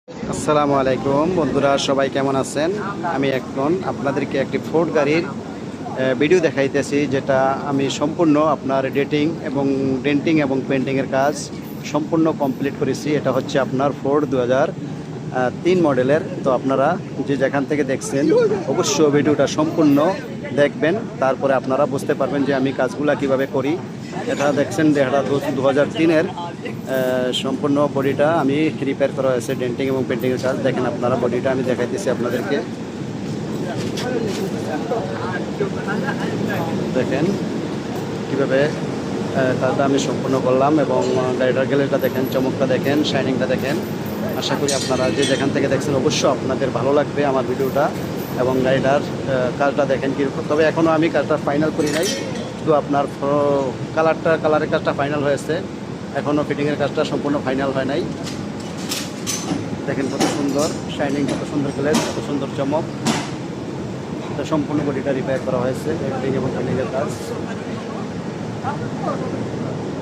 আসসালামু আলাইকুম বন্ধুরা, সবাই কেমন আছেন? আমি এখন আপনাদেরকে একটি ফোর্ড গাড়ির ভিডিও দেখাইতেছি, যেটা আমি সম্পূর্ণ আপনার ডেন্টিং এবং পেন্টিংয়ের কাজ সম্পূর্ণ কমপ্লিট করেছি। এটা হচ্ছে আপনার ফোর্ড 2003 মডেলের। তো আপনারা যে যেখান থেকে দেখছেন অবশ্যই ভিডিওটা সম্পূর্ণ দেখবেন, তারপরে আপনারা বুঝতে পারবেন যে আমি কাজগুলো কিভাবে করি। এটা দেখছেন যে এটা 2003-এর সম্পূর্ণ বডিটা আমি রিপেয়ার করা হয়েছে, ডেন্টিং এবং পেন্টিংয়ের কাজ। দেখেন আপনারা, বডিটা আমি দেখাইতেছি আপনাদেরকে। দেখেন কিভাবে কাজটা আমি সম্পূর্ণ করলাম, এবং গাড়িটার গ্যালারিটা দেখেন, চমকটা দেখেন, শাইনিংটা দেখেন। আশা করি আপনারা যে যেখান থেকে দেখছেন অবশ্যই আপনাদের ভালো লাগবে আমার ভিডিওটা, এবং গাড়িটার কাজটা দেখেন কীরকম। তবে এখনও আমি কাজটা ফাইনাল করি নাই, শুধু আপনার কালারের কাজটা ফাইনাল হয়েছে, এখনও ফিটিংয়ের কাজটা সম্পূর্ণ ফাইনাল হয় নাই। দেখেন কত সুন্দর শাইনিং, কত সুন্দর গ্লেজ, কত সুন্দর চমক। সম্পূর্ণ বডিটা রিপেয়ার করা হয়েছে, ডেন্টিং এবং পেন্টিংয়ের কাজ।